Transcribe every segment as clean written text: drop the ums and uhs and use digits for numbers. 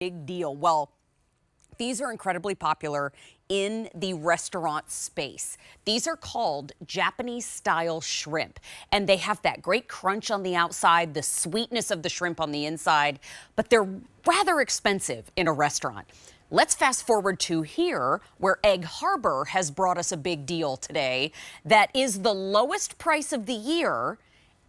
Big deal. Well, these are incredibly popular in the restaurant space. These are called Japanese style shrimp, and they have that great crunch on the outside, the sweetness of the shrimp on the inside, but they're rather expensive in a restaurant. Let's fast forward to here, where Egg Harbor has brought us a big deal today that is the lowest price of the year.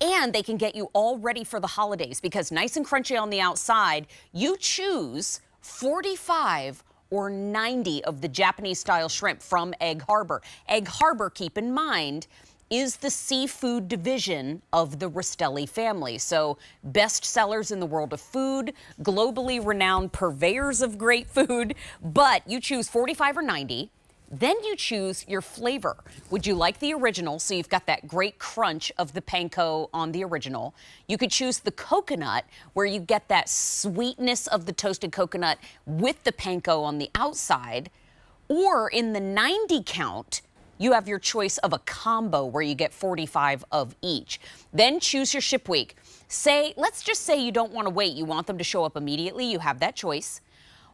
And they can get you all ready for the holidays because nice and crunchy on the outside, you choose 45 or 90 of the Japanese style shrimp from Egg Harbor. Egg Harbor, keep in mind, is the seafood division of the Rastelli family. So best sellers in the world of food, globally renowned purveyors of great food, but you choose 45 or 90. Then you choose your flavor. Would you like the original? So you've got that great crunch of the panko on the original. You could choose the coconut, where you get that sweetness of the toasted coconut with the panko on the outside. Or in the 90 count, you have your choice of a combo where you get 45 of each. Then choose your ship week. Let's just say you don't want to wait. You want them to show up immediately. You have that choice.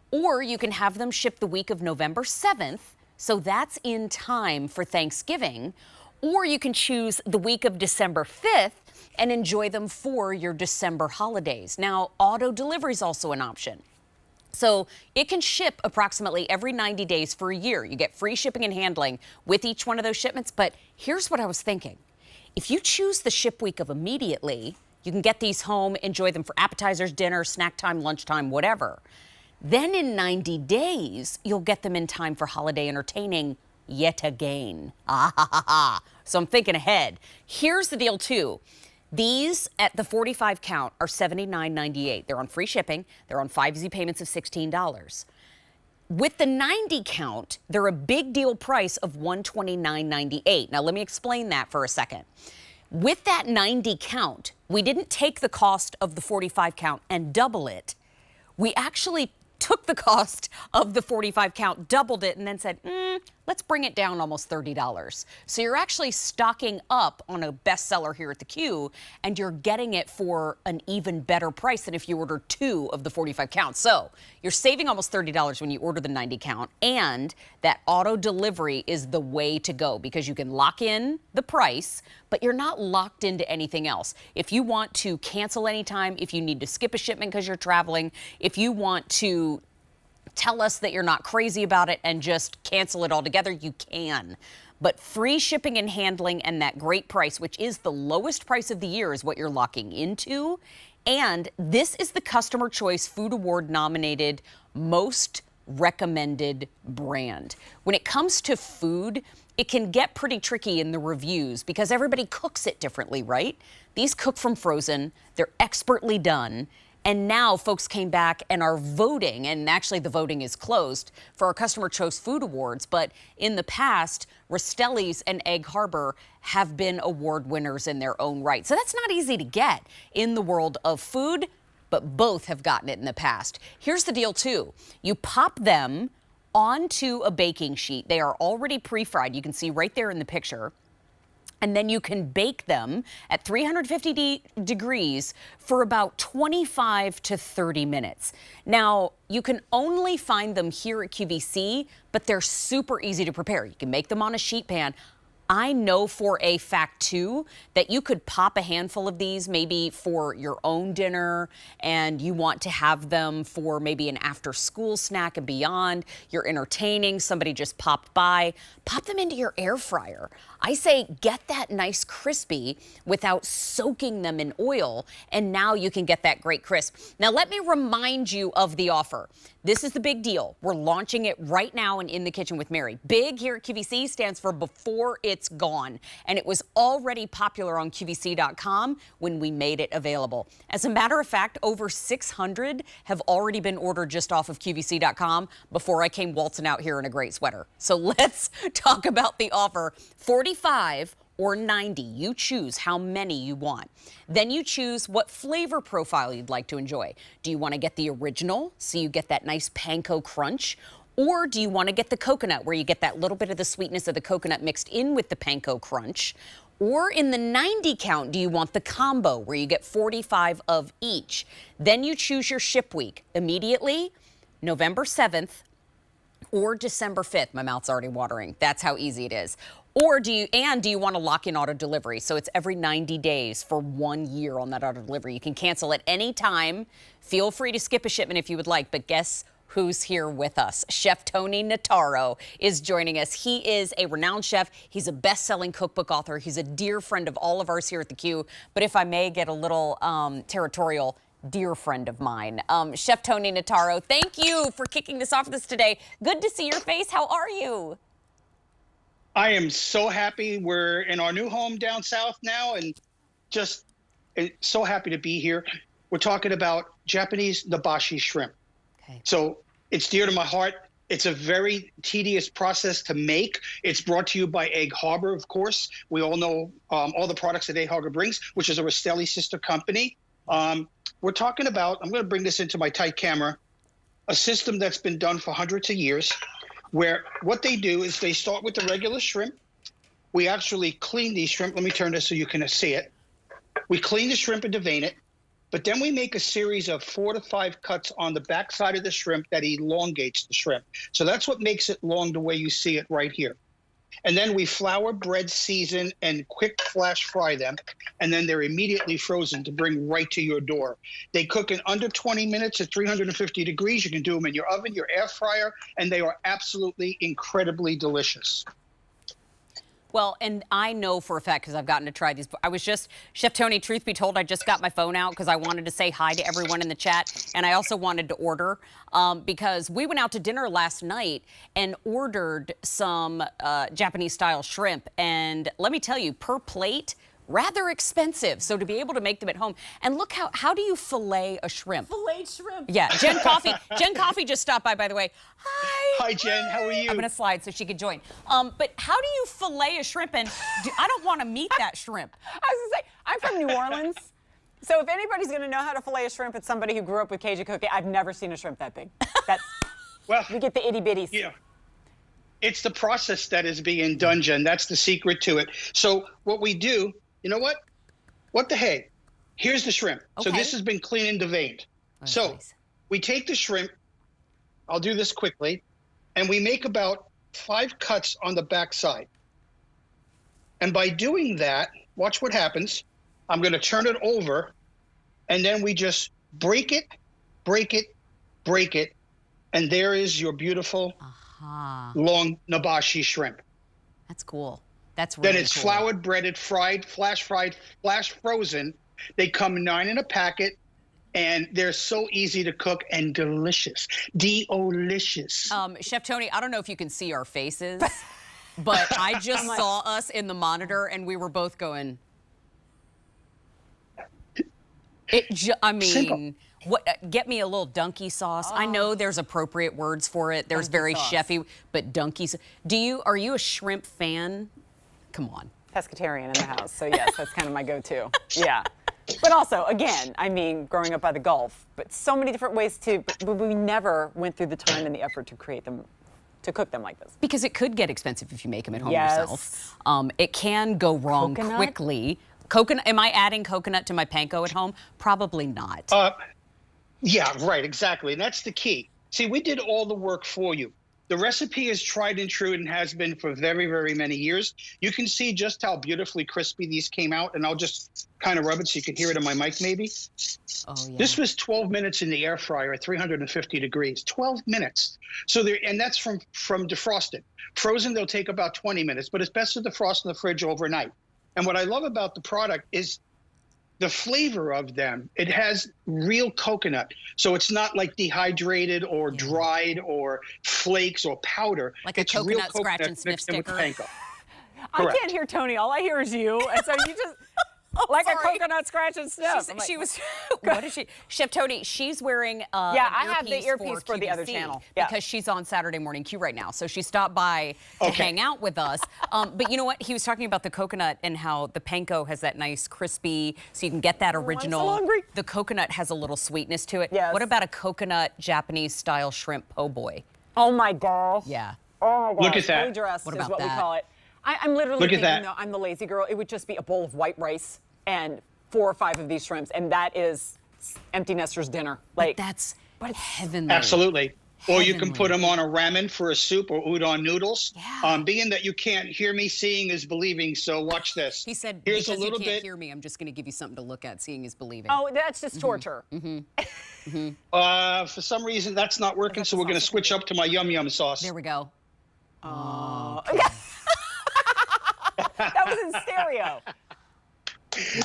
Or you can have them ship the week of November 7th. So that's in time for Thanksgiving. Or you can choose the week of December 5th and enjoy them for your December holidays. Now, auto delivery is also an option. So it can ship approximately every 90 days for a year. You get free shipping and handling with each one of those shipments. But here's what I was thinking. If you choose the ship week of immediately, you can get these home, enjoy them for appetizers, dinner, snack time, lunchtime, whatever. Then in 90 days, you'll get them in time for holiday entertaining yet again. So I'm thinking ahead. Here's the deal, too. These at the 45 count are $79.98. They're on free shipping. They're on 5 easy payments of $16. With the 90 count, they're a big deal price of $129.98. Now, let me explain that for a second. With that 90 count, we didn't take the cost of the 45 count and double it. We actually took the cost of the 45 count, doubled it, and then said, let's bring it down almost $30. So you're actually stocking up on a bestseller here at the Q, and you're getting it for an even better price than if you order 2 of the 45 counts. So you're saving almost $30 when you order the 90 count, and that auto delivery is the way to go because you can lock in the price, but you're not locked into anything else. If you want to cancel anytime, if you need to skip a shipment because you're traveling, if you want to tell us that you're not crazy about it and just cancel it altogether, you can. But free shipping and handling and that great price, which is the lowest price of the year, is what you're locking into. And this is the Customer Choice Food Award nominated most recommended brand. When it comes to food, it can get pretty tricky in the reviews because everybody cooks it differently, right? These cook from frozen, they're expertly done. And now folks came back and are voting, and actually the voting is closed for our Customer Choice Food Awards. But in the past, Rastelli's and Egg Harbor have been award winners in their own right. So that's not easy to get in the world of food, but both have gotten it in the past. Here's the deal, too. You pop them onto a baking sheet. They are already pre-fried. You can see right there in the picture. And then you can bake them at 350 degrees for about 25 to 30 minutes. Now, you can only find them here at QVC, but they're super easy to prepare. You can make them on a sheet pan. I know for a fact, too, that you could pop a handful of these maybe for your own dinner and you want to have them for maybe an after-school snack and beyond. You're entertaining, somebody just popped by. Pop them into your air fryer. I say get that nice crispy without soaking them in oil, and now you can get that great crisp. Now, let me remind you of the offer. This is the big deal. We're launching it right now and In the Kitchen with Mary. Big here at QVC stands for before it's gone, and it was already popular on QVC.com when we made it available. As a matter of fact, over 600 have already been ordered just off of QVC.com before I came waltzing out here in a great sweater. So let's talk about the offer. 45 or 90. You choose how many you want. Then you choose what flavor profile you'd like to enjoy. Do you want to get the original, so you get that nice panko crunch? Or do you want to get the coconut, where you get that little bit of the sweetness of the coconut mixed in with the panko crunch? Or in the 90 count, do you want the combo, where you get 45 of each? Then you choose your ship week. Immediately, November 7th, or December 5th. My mouth's already watering. That's how easy it is. Or do you want to lock in auto delivery? So it's every 90 days for 1 year on that auto delivery. You can cancel at any time. Feel free to skip a shipment if you would like, but guess who's here with us? Chef Tony Notaro is joining us. He is a renowned chef. He's a best-selling cookbook author. He's a dear friend of all of ours here at the Q. But if I may get a little territorial, dear friend of mine. Chef Tony Notaro, thank you for kicking this off with us today. Good to see your face. How are you? I am so happy. We're in our new home down south now, and just so happy to be here. We're talking about Japanese nabashi shrimp. Okay. So it's dear to my heart. It's a very tedious process to make. It's brought to you by Egg Harbor, of course. We all know all the products that Egg Harbor brings, which is a Rastelli sister company. We're talking about, I'm going to bring this into my tight camera, a system that's been done for hundreds of years, where what they do is they start with the regular shrimp. We actually clean these shrimp. Let me turn this so you can see it. We clean the shrimp and devein it, but then we make a series of 4 to 5 cuts on the backside of the shrimp that elongates the shrimp. So that's what makes it long the way you see it right here. And then we flour, bread, season, and quick flash fry them. And then they're immediately frozen to bring right to your door. They cook in under 20 minutes at 350 degrees. You can do them in your oven, your air fryer, and they are absolutely incredibly delicious. Well, and I know for a fact, because I've gotten to try these, I was just, Chef Tony, truth be told, I just got my phone out because I wanted to say hi to everyone in the chat. And I also wanted to order because we went out to dinner last night and ordered some Japanese style shrimp. And let me tell you, per plate, rather expensive. So to be able to make them at home, and look how do you fillet a shrimp? Fillet shrimp. Yeah, Jen Coffee just stopped by the way. Hi. Hi, Jen. How are you? I'm gonna slide so she could join. But how do you fillet a shrimp? And I don't want to meet that shrimp. I was gonna say, I'm from New Orleans, so if anybody's gonna know how to fillet a shrimp, it's somebody who grew up with Cajun cooking. I've never seen a shrimp that big. That's Well, you get the itty bitties. yeah. It's the process that is being done, Jen. That's the secret to it. So what we do, you know what? What the hey? Here's the shrimp. Okay. So this has been cleaned and deveined. That's so nice. we take the shrimp. I'll do this quickly. And we make about 5 cuts on the back side. And by doing that, watch what happens. I'm going to turn it over. And then we just break it, break it, break it. And there is your beautiful long nabashi shrimp. That's cool. That's really Then it's cool. floured, breaded, fried, flash frozen. They come 9 in a packet, and they're so easy to cook and delicious. Delicious. Chef Tony, I don't know if you can see our faces, but I just saw us in the monitor, and we were both going. I mean, Simple. what? Get me a little donkey sauce. I know there's appropriate words for it. There's Donkey very sauce. chefy, but donkey. Are you a shrimp fan? Come on. Pescatarian in the house, so yes, that's kind of my go-to. Yeah. But also, again, I mean, growing up by the Gulf, but so many different ways but we never went through the time and the effort to create them, to cook them like this. Because it could get expensive if you make them at home Yes. yourself. It can go wrong Coconut? quickly. Coconut? Am I adding coconut to my panko at home? Probably not. Yeah, right, exactly. And that's the key. See, we did all the work for you. The recipe is tried and true and has been for very, very many years. You can see just how beautifully crispy these came out, and I'll just kind of rub it so you can hear it on my mic maybe. Oh, yeah. This was 12 minutes in the air fryer at 350 degrees. 12 minutes. So and that's from defrosted. Frozen, they'll take about 20 minutes, but it's best to defrost in the fridge overnight. And what I love about the product is the flavor of them. It has real coconut. So it's not like dehydrated or dried or flakes or powder. Like a it's coconut real scratch and sniff mixed in with sticker. panko. I Correct. can't hear Tony. All I hear is you, and so you just like sorry. a coconut scratch and sniff. I'm like, She was. What is she? Chef Tony, she's wearing. Yeah, an I have the earpiece for the other QVC channel. Yeah. because she's on Saturday Morning Q right now. So she stopped by to hang out with us. But you know what? He was talking about the coconut and how the panko has that nice crispy, so you can get that original. so hungry. The coconut has a little sweetness to it. Yes. What about a coconut Japanese style shrimp po' boy? oh my gosh. Yeah. Oh my gosh. Look at that. Fully dressed What is about what that? we call it. I'm literally Look at thinking, that. though, I'm the lazy girl. It would just be a bowl of white rice and 4 or 5 of these shrimps, and that is empty nester's dinner. Like That's heavenly. Absolutely. Or you can put Heavenly. them on a ramen for a soup or udon noodles. Yeah. Being that you can't hear me, seeing is believing. So watch this. He said, Here's because a little you can't bit. hear me, I'm just going to give you something to look at. Seeing is believing. Oh, that's just torture. For some reason, that's not working. So we're going to switch up to my yum yum sauce. There we go. That was in stereo.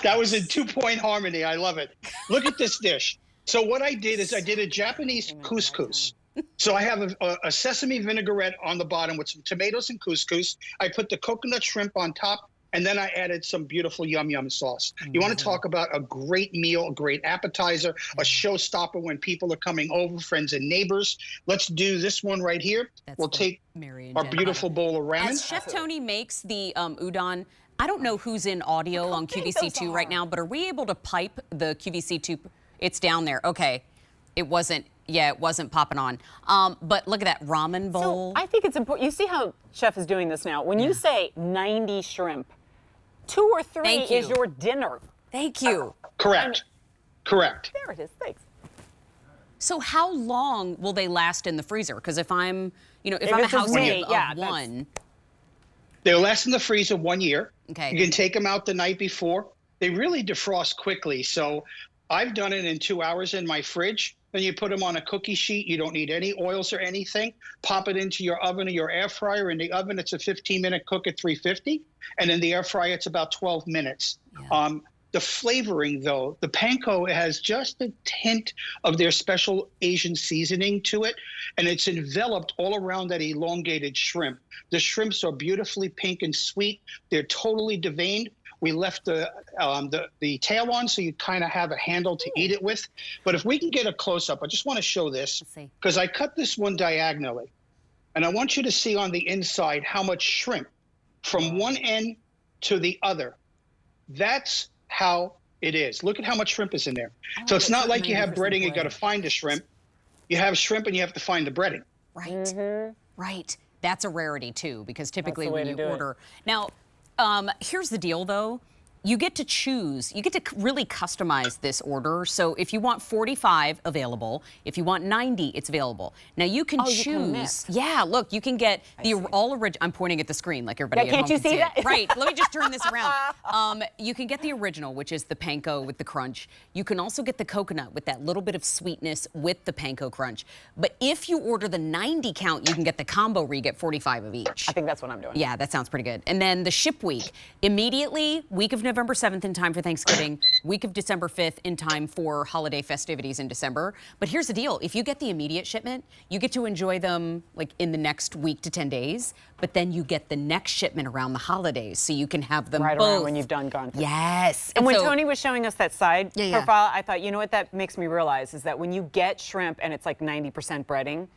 That was in 2-point harmony. I love it. Look at this dish. So what I did is I did a Japanese couscous. So I have a sesame vinaigrette on the bottom with some tomatoes and couscous. I put the coconut shrimp on top, and then I added some beautiful yum yum sauce. You want to talk about a great meal, a great appetizer, a showstopper when people are coming over, friends and neighbors. Let's do this one right here. We'll take Mary and our Jen. beautiful bowl of ramen. As Chef Tony makes the udon, I don't know who's in audio on big QVC2 those right are. now, but are we able to pipe the QVC2? It's down there. Okay. It wasn't popping on. But look at that ramen bowl. So I think it's important. You see how Chef is doing this now. When you say 90 shrimp, 2 or 3 Thank you. is your dinner. Thank you. Correct. Correct. There it is. Thanks. So how long will they last in the freezer? Because if I'm a it's a household day, of yeah, one, They'll last in the freezer 1 year. Okay. You can take them out the night before. They really defrost quickly. So I've done it in 2 hours in my fridge. Then you put them on a cookie sheet. You don't need any oils or anything. Pop it into your oven or your air fryer. In the oven, it's a 15-minute cook at 350. And in the air fryer, it's about 12 minutes. Yeah. The flavoring, though, the panko has just a hint of their special Asian seasoning to it, and it's enveloped all around that elongated shrimp. The shrimps are beautifully pink and sweet. They're totally deveined. We left the tail on so you kind of have a handle to eat it with. But if we can get a close-up, I just want to show this Let's see. because I cut this one diagonally, and I want you to see on the inside how much shrimp from one end to the other. That's how it is. Look at how much shrimp is in there. So it's not like you have breading, you got to find the shrimp. You have shrimp and you have to find the breading. right, right. That's a rarity too, because typically way when to you do it. order now, here's the deal though. You get to choose, you get to really customize this order. So if you want 45 available, if you want 90, it's available. Now you can choose. You can mix. Yeah, look, you can get the all original. I'm pointing at the screen like everybody Yeah, at can't home you can see it. that? Right, let me just turn this around. You can get the original, which is the panko with the crunch. You can also get the coconut with that little bit of sweetness with the panko crunch. But if you order the 90 count, you can get the combo where you get 45 of each. I think that's what I'm doing. Yeah, that sounds pretty good. And then the ship week, immediately, week of November 7th in time for Thanksgiving, week of December 5th in time for holiday festivities in December. But here's the deal. If you get the immediate shipment, you get to enjoy them like in the next week to 10 days, but then you get the next shipment around the holidays, so you can have them Right both. around when you've gone through. Yes. And when so- Tony was showing us that side Yeah. profile, I thought, you know what that makes me realize is that when you get shrimp and it's like 90% breading,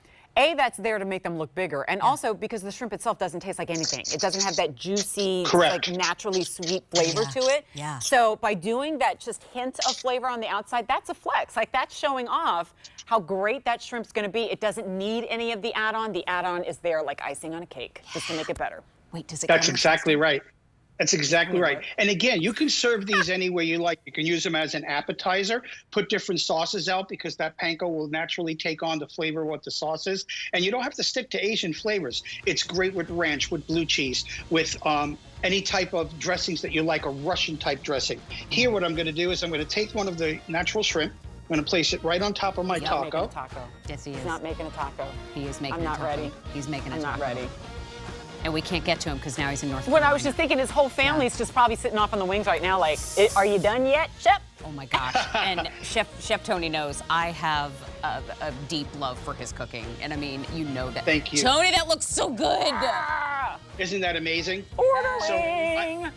that's there to make them look bigger. And also because the shrimp itself doesn't taste like anything. It doesn't have that juicy, Correct. like naturally sweet flavor Yeah. to it. Yeah. So by doing that just hint of flavor on the outside, that's a flex. Like that's showing off how great that shrimp's gonna be. It doesn't need any of the add-on. The add-on is there like icing on a cake, just to make it better. Wait, does it That's come in exactly frosting? right. That's exactly right. And again, you can serve these any way you like. You can use them as an appetizer, put different sauces out because that panko will naturally take on the flavor of what the sauce is. And you don't have to stick to Asian flavors. It's great with ranch, with blue cheese, with any type of dressings that you like, a Russian type dressing. Here, what I'm going to do is I'm going to take one of the natural shrimp. I'm going to place it right on top of my He's not making taco. a taco. Yes, he is. He's not making a taco. He is making I'm a not taco. ready. He's making a I'm taco. not ready. And we can't get to him because now he's in North When Carolina. I was just thinking, his whole family's just probably sitting off on the wings right now, like, are you done yet, Chef? Oh my gosh. And Chef Tony knows I have a deep love for his cooking. And I mean, you know that. Thank you. Tony, that looks so good. Isn't that amazing? Ordering!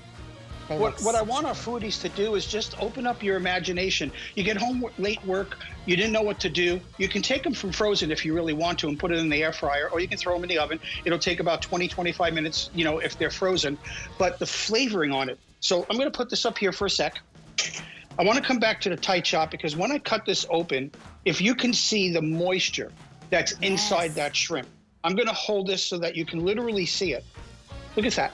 What I want our foodies to do is just open up your imagination. You get home late work, you didn't know what to do. You can take them from frozen if you really want to and put it in the air fryer, or you can throw them in the oven. It'll take about 20, 25 minutes, if they're frozen. But the flavoring on it. So I'm going to put this up here for a sec. I want to come back to the tight chop because when I cut this open, if you can see the moisture that's inside that shrimp, I'm going to hold this so that you can literally see it. Look at that.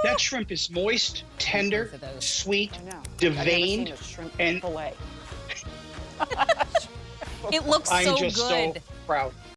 That shrimp is moist, tender, Both of those. sweet, I know. I've never seen deveined, a shrimp and fillet. It looks I'm so just good. so proud.